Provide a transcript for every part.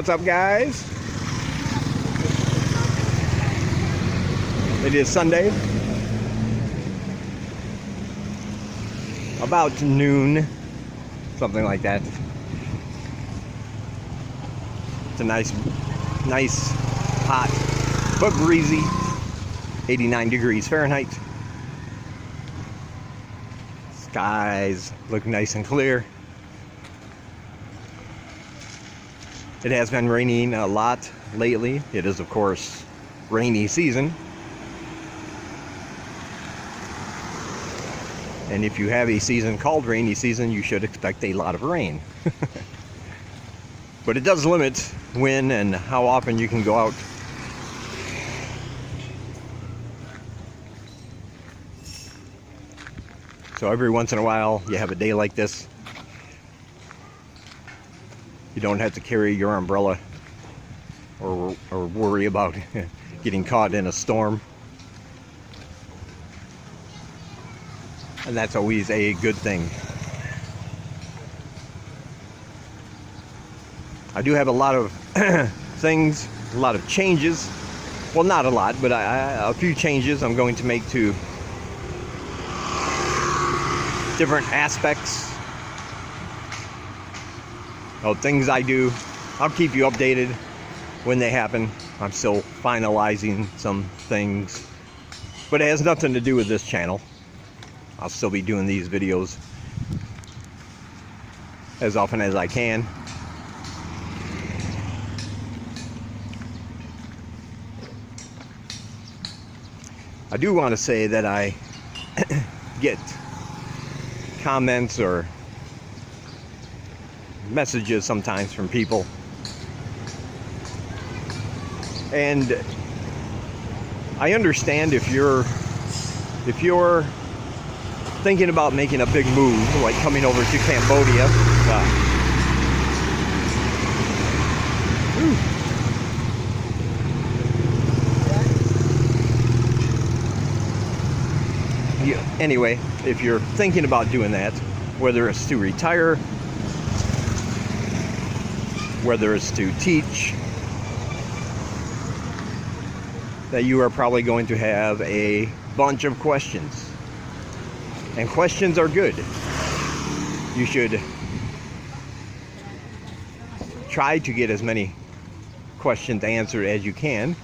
What's up, guys? It is Sunday, about noon, something like that. It's a nice, hot, but breezy, 89 degrees Fahrenheit. Skies look nice and clear. It has been raining a lot lately. It is, of course, rainy season. And if you have a season called rainy season, you should expect a lot of rain. But it does limit when and how often you can go out. So every once in a while, you have a day like this. You don't have to carry your umbrella or worry about getting caught in a storm. And that's always a good thing. I do have a lot of things, a lot of changes. Well, not a lot, but a few changes I'm going to make to different aspects of things I do. I'll keep you updated when they happen. I'm still finalizing some things, but it has nothing to do with this channel. I'll still be doing these videos as often as I can. I do want to say that I get comments or messages sometimes from people, and I understand if you're thinking about making a big move, like coming over to Cambodia. Anyway, if you're thinking about doing that, whether it's to retire, whether it's to teach, that you are probably going to have a bunch of questions. And questions are good. You should try to get as many questions answered as you can,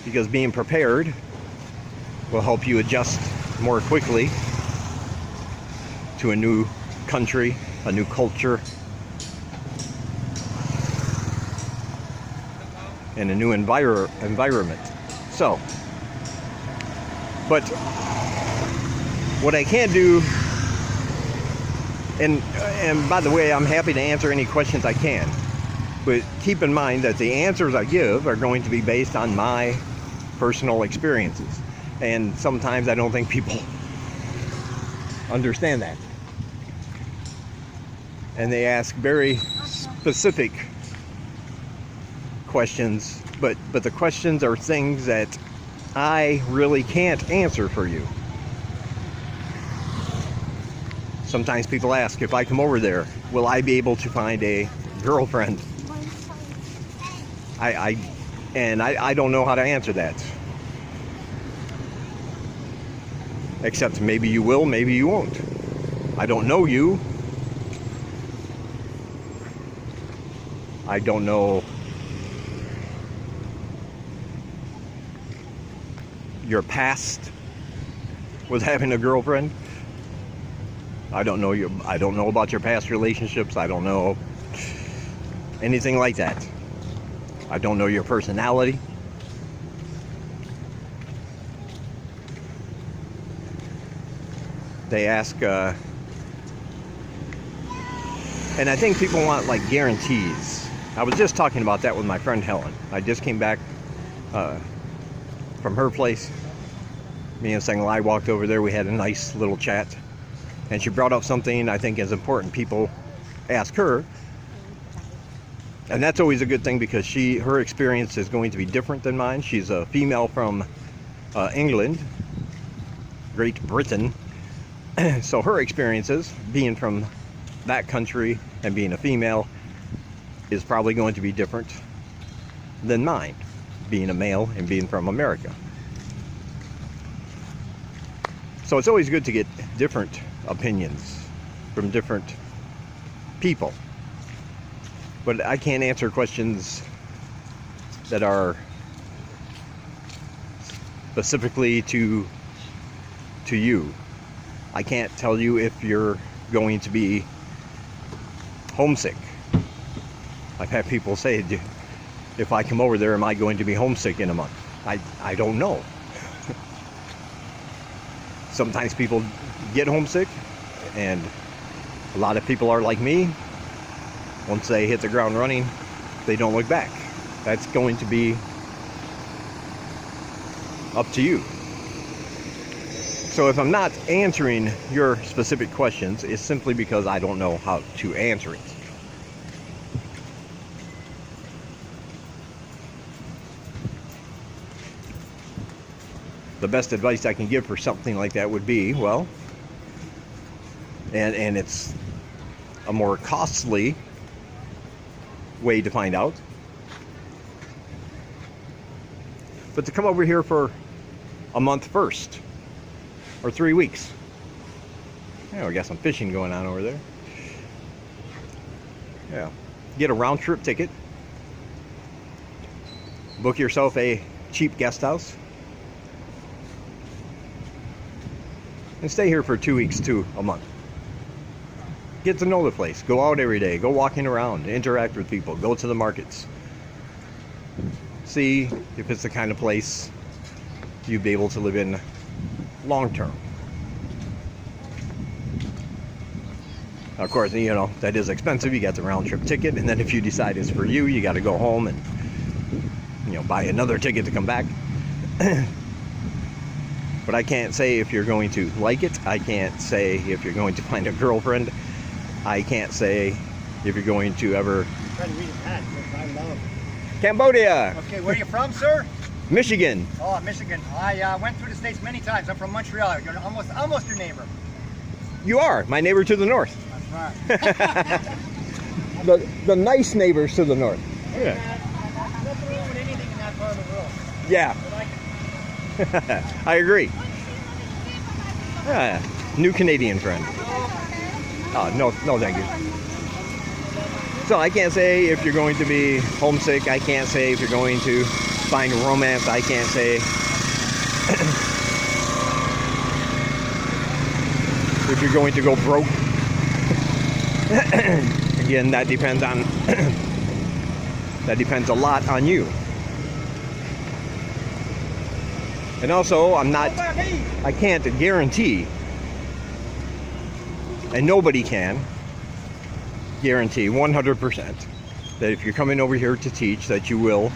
because being prepared will help you adjust more quickly to a new country, a new culture, and a new environment. So, but what I can do, and by the way, I'm happy to answer any questions I can, but keep in mind that the answers I give are going to be based on my personal experiences. And sometimes I don't think people understand that. And they ask very specific questions, but the questions are things that I really can't answer for you. Sometimes people ask, if I come over there, will I be able to find a girlfriend? I don't know how to answer that. Except maybe you will, maybe you won't. I don't know you. I don't know your past with having a girlfriend. I don't know you. I don't know about your past relationships. I don't know anything like that. I don't know your personality. They ask, and I think people want like guarantees. I was just talking about that with my friend Helen. I just came back from her place. Me and Senglai walked over there. We had a nice little chat, and she brought up something I think is important. People ask her, and that's always a good thing, because her experience is going to be different than mine. She's a female from England, Great Britain. So her experiences being from that country and being a female is probably going to be different than mine, being a male and being from America. So it's always good to get different opinions from different people. But I can't answer questions that are specifically to you. I can't tell you if you're going to be homesick. I've had people say, if I come over there, am I going to be homesick in a month? I don't know. Sometimes people get homesick, and a lot of people are like me. Once they hit the ground running, they don't look back. That's going to be up to you. So if I'm not answering your specific questions, it's simply because I don't know how to answer it. The best advice I can give for something like that would be, well, and it's a more costly way to find out, but to come over here for a month first, or 3 weeks. Yeah, we got some fishing going on over there. Yeah, get a round trip ticket, book yourself a cheap guest house, and stay here for 2 weeks to a month. Get to know the place. Go out every day. Go walking around. Interact with people. Go to the markets. See if it's the kind of place you'd be able to live in long term. Of course, you know, that is expensive. You got the round trip ticket, and then if you decide it's for you, you got to go home and, you know, buy another ticket to come back. But I can't say if you're going to like it. I can't say if you're going to find a girlfriend. I can't say if you're going to ever... Try to read a hat, I love. Cambodia! Okay, where are you from, sir? Michigan. Oh, Michigan. I went through the States many times. I'm from Montreal. You're almost your neighbor. You are. My neighbor to the north. That's right. the nice neighbors to the north. Yeah. Nothing wrong with anything in that part of the world. Yeah. I agree. New Canadian friend. Oh, no, thank you. So I can't say if you're going to be homesick. I can't say if you're going to find romance. I can't say if you're going to go broke. Again, that depends on that depends a lot on you. And also, I can't guarantee, and nobody can guarantee 100% that if you're coming over here to teach that you will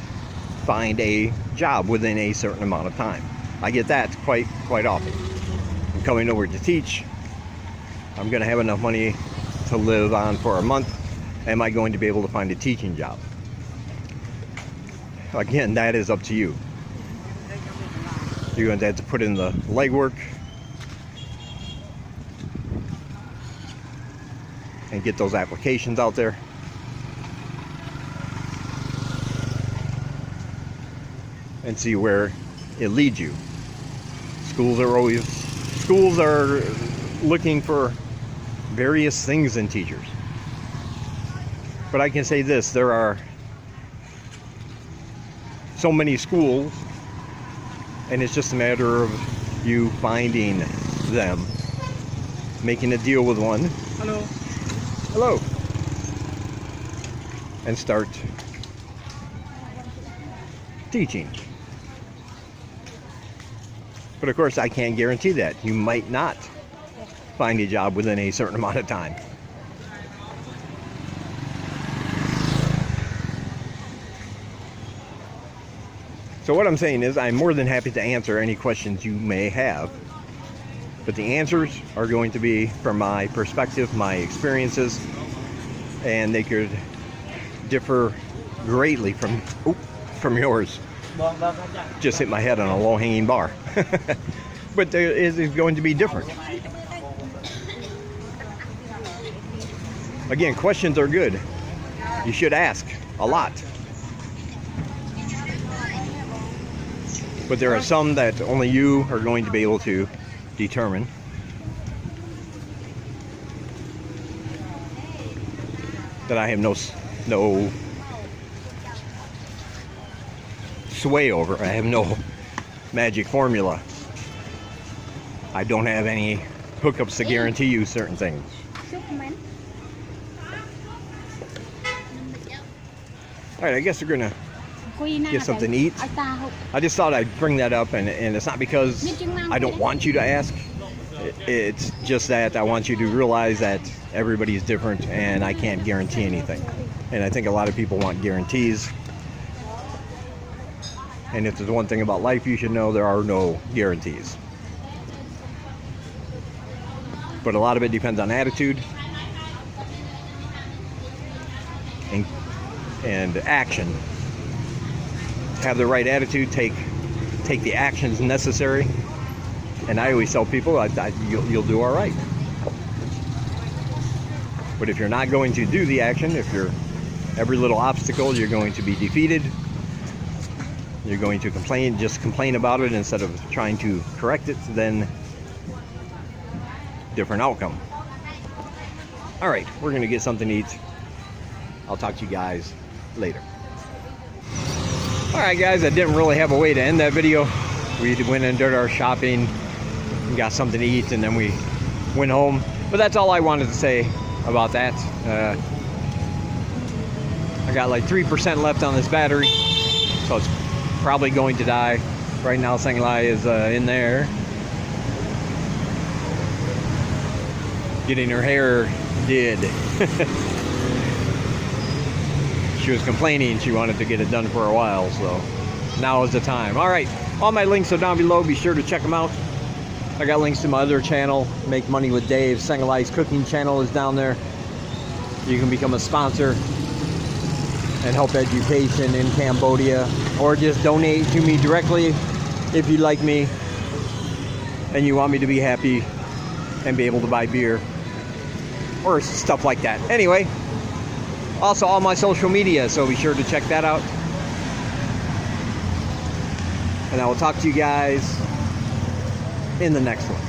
find a job within a certain amount of time. I get that quite often. I'm coming over to teach. I'm going to have enough money to live on for a month. Am I going to be able to find a teaching job? Again, that is up to you. You're going to have to put in the legwork and get those applications out there. And see where it leads you. Schools are looking for various things in teachers. But I can say this, there are so many schools, and it's just a matter of you finding them, making a deal with one. Hello. And start teaching. But of course, I can't guarantee that. You might not find a job within a certain amount of time. So what I'm saying is, I'm more than happy to answer any questions you may have. But the answers are going to be from my perspective, my experiences, and they could differ greatly from yours. Just hit my head on a low-hanging bar. But there is going to be different. Again, questions are good. You should ask a lot. But there are some that only you are going to be able to determine. That I have no sway over. I have no magic formula. I don't have any hookups to guarantee you certain things. Alright, I guess we're gonna get something to eat. I just thought I'd bring that up, and it's not because I don't want you to ask. It's just that I want you to realize that everybody's different and I can't guarantee anything. And I think a lot of people want guarantees. And if there's one thing about life you should know, there are no guarantees. But a lot of it depends on attitude and action. Have the right attitude, take the actions necessary. And I always tell people you'll do all right. But if you're not going to do the action, if you're every little obstacle, you're going to be defeated. You're going to just complain about it instead of trying to correct it, then different outcome. All right, we're going to get something to eat. I'll talk to you guys later. All right, guys, I didn't really have a way to end that video. We went and did our shopping, got something to eat, and then we went home. But that's all I wanted to say about that. I got like 3% left on this battery, so it's probably going to die. Right now, Sanglai is in there getting her hair did. She was complaining she wanted to get it done for a while, so now is the time. All right, all my links are down below. Be sure to check them out. I got links to my other channel, Make Money with Dave. Sanglai's cooking channel is down there. You can become a sponsor and help education in Cambodia, or just donate to me directly if you like me and you want me to be happy and be able to buy beer or stuff like that. Anyway, also all my social media, so be sure to check that out. And I will talk to you guys in the next one.